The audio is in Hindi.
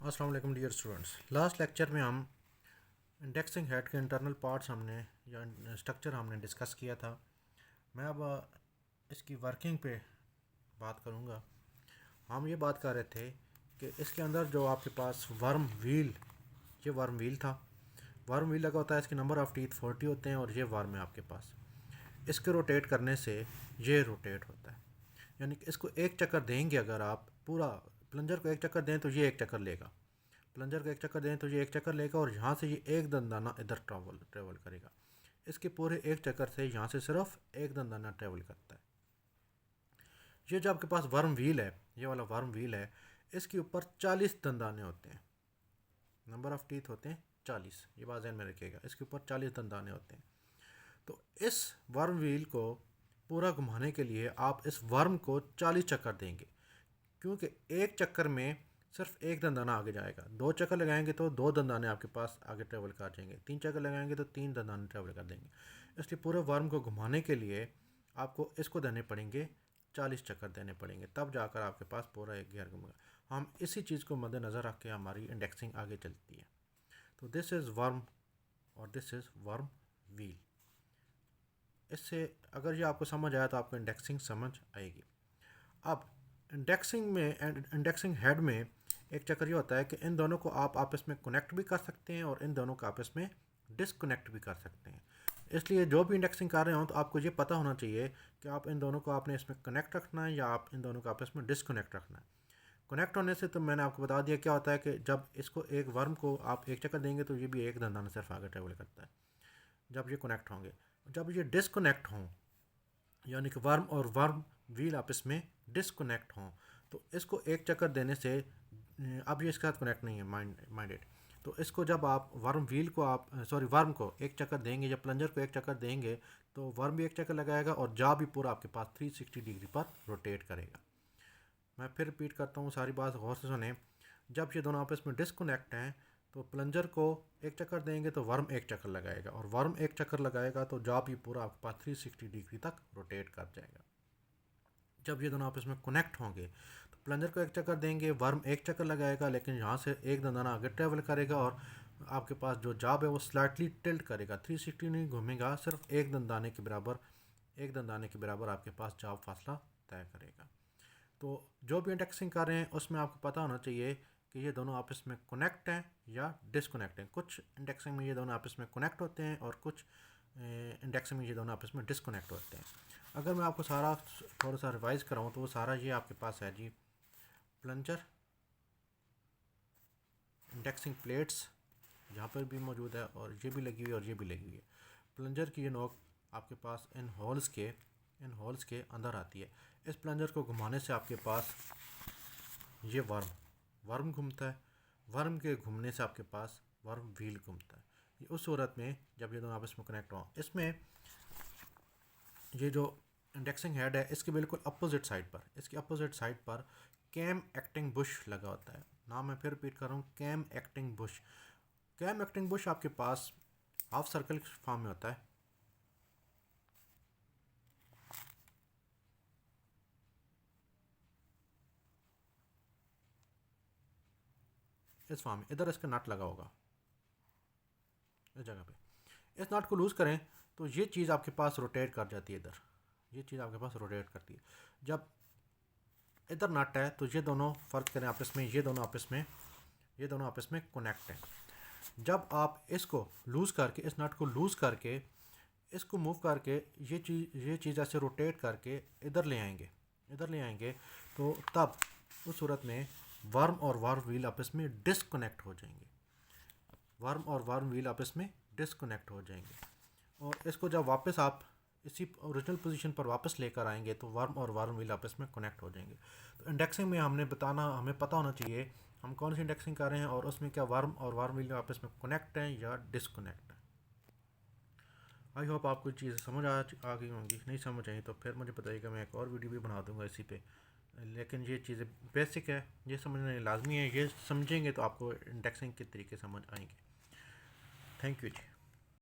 अस्सलाम वालेकुम डियर स्टूडेंट्स। लास्ट लेक्चर में हम इंडेक्सिंग हेड के इंटरनल पार्ट्स हमने या स्ट्रक्चर हमने डिस्कस किया था। मैं अब इसकी वर्किंग पे बात करूँगा। हम ये बात कर रहे थे कि इसके अंदर जो आपके पास वर्म व्हील, ये वर्म व्हील था। वर्म व्हील लगा होता है, इसके नंबर ऑफ़ टीथ 40 होते हैं और ये वर्म है आपके पास। इसके रोटेट करने से ये रोटेट होता है, यानी कि इसको एक चक्कर देंगे अगर आप, पूरा प्लंजर को एक चक्कर दें तो ये एक चक्कर लेगा, प्लंजर को एक चक्कर दें तो ये एक चक्कर लेगा और यहाँ से ये एक दंदाना इधर ट्रेवल करेगा। इसके पूरे एक चक्कर से यहाँ से सिर्फ एक दंदाना ट्रेवल करता है। ये जो आपके पास वर्म व्हील है, ये वाला वर्म व्हील है, इसके ऊपर 40 दंदाने होते हैं। नंबर ऑफ़ टीथ होते हैं 40, ये बात ध्यान में रखिएगा। इसके ऊपर 40 दंदाने होते हैं। तो इस वर्म व्हील को पूरा घुमाने के लिए आप इस वर्म को 40 चक्कर देंगे, क्योंकि एक चक्कर में सिर्फ एक दंदाना आगे जाएगा। 2 चक्कर लगाएंगे तो 2 दंदाने आपके पास आगे ट्रेवल कर जाएंगे। 3 चक्कर लगाएंगे तो 3 दंदाने ट्रेवल कर देंगे। इसलिए पूरे वर्म को घुमाने के लिए आपको इसको देने पड़ेंगे, 40 चक्कर देने पड़ेंगे, तब जाकर आपके पास पूरा एक गियर घूमेगा। हम इसी चीज़ को मद्देनज़र रख के हमारी इंडेक्सिंग आगे चलती है। तो दिस इज़ वर्म और दिस इज़ वर्म व्हील। इससे अगर ये आपको समझ आया तो आपको इंडेक्सिंग समझ आएगी। अब इंडेक्सिंग हेड में एक चक्कर ये होता है कि इन दोनों को आप आपस में कनेक्ट भी कर सकते हैं और इन दोनों को आपस में डिसकनेक्ट भी कर सकते हैं। इसलिए जो भी इंडेक्सिंग कर रहे हो तो आपको ये पता होना चाहिए कि आप इन दोनों को आपने इसमें कनेक्ट रखना है या आप इन दोनों को आपस में डिसकनेक्ट रखना है। कनेक्ट होने से तो मैंने आपको बता दिया क्या होता है कि जब इसको एक वर्म को आप एक चक्कर देंगे तो ये भी एक दंदाना सिर्फ आगे ट्रेवल करता है जब ये कनेक्ट होंगे। जब ये डिसकनेक्ट हों, यानी कि वर्म और वर्म व्हील आपस में डिसकनेक्ट हों, तो इसको एक चक्कर देने से, अब ये इसके साथ कनेक्ट नहीं है माइंडेड, तो इसको जब आप वर्म व्हील को वर्म को एक चक्कर देंगे, जब प्लंजर को एक चक्कर देंगे तो वर्म भी एक चक्कर लगाएगा और जा भी पूरा आपके पास 360 डिग्री पर रोटेट करेगा। मैं फिर रिपीट करता हूँ, सारी बात गौर से सुने। जब ये दोनों आपस में डिसकनेक्ट हैं तो प्लंजर को एक चक्कर देंगे तो वर्म एक चक्कर लगाएगा और वर्म एक चक्कर लगाएगा तो जॉब ही पूरा आपके पास 360 डिग्री तक रोटेट कर जाएगा। जब ये दोनों आपस में कनेक्ट होंगे तो प्लंजर को एक चक्कर देंगे, वर्म एक चक्कर लगाएगा, लेकिन यहाँ से एक दंदाना आगे ट्रेवल करेगा और आपके पास जो जॉब है वो स्लाइटली टिल्ट करेगा, 360 नहीं घूमेगा, सिर्फ एक दंदाने के बराबर आपके पास जॉब फासला तय करेगा। तो जो भी इंडेक्सिंग कर रहे हैं उसमें आपको पता होना चाहिए कि ये दोनों आपस में कनेक्ट हैं या डिसकनेक्ट हैं। कुछ इंडेक्सिंग में ये दोनों आपस में कनेक्ट होते हैं और कुछ इंडेक्सिंग में ये दोनों आपस में डिसकनेक्ट होते हैं। अगर मैं आपको सारा थोड़ा सा रिवाइज़ कराऊँ तो वो सारा ये आपके पास है जी। प्लंजर, इंडेक्सिंग प्लेट्स यहाँ पर भी मौजूद है और ये भी लगी हुई है और ये भी लगी हुई है। प्लंजर की ये नोक आपके पास इन होल्स के अंदर आती है। इस प्लंजर को घुमाने से आपके पास ये वर्म घूमता है। वर्म के घूमने से आपके पास वर्म व्हील घूमता है। ये उस सूरत में जब ये दोनों आपस में कनेक्ट हों। इसमें ये जो इंडेक्सिंग हेड है इसके बिल्कुल अपोजिट साइड पर कैम एक्टिंग बुश लगा होता है। नाम मैं फिर रिपीट कर रहा हूँ, cam acting bush. Cam acting bush आपके पास हाफ सर्कल फॉर्म में होता है। इस फॉर्म में इधर इसका नट लगा होगा इस जगह पे। इस नट को लूज़ करें तो ये चीज़ आपके पास रोटेट कर जाती है, इधर ये चीज़ आपके पास रोटेट करती है। जब इधर नट है तो ये दोनों फ़र्क करें आपस में, ये दोनों आपस में कनेक्ट हैं। जब आप इसको लूज़ करके, इस नट को लूज़ करके, इसको मूव करके ये चीज़ ऐसे रोटेट करके इधर ले आएंगे तो तब उस सूरत में वर्म और वर्म व्हील आपस में डिसकनेक्ट हो जाएंगे। और इसको जब वापस आप इसी ओरिजिनल पोजीशन पर वापस लेकर आएंगे तो वर्म और वर्म व्हील आपस में कनेक्ट हो जाएंगे। तो इंडेक्सिंग में हमें पता होना चाहिए हम कौन सी इंडेक्सिंग कर रहे हैं और उसमें क्या वर्म और वर्म व्हील आपस में कनेक्ट हैं या डिसकनेक्ट हैं। आई होप आपको चीज़ें समझ आ गई होंगी। नहीं समझ आई तो फिर मुझे बताइएगा, मैं एक और वीडियो भी बना दूंगा इसी पे। लेकिन ये चीज़ें बेसिक है, ये समझना लाजमी है। ये समझेंगे तो आपको इंडेक्सिंग के तरीके समझ आएंगे। Thank you ji.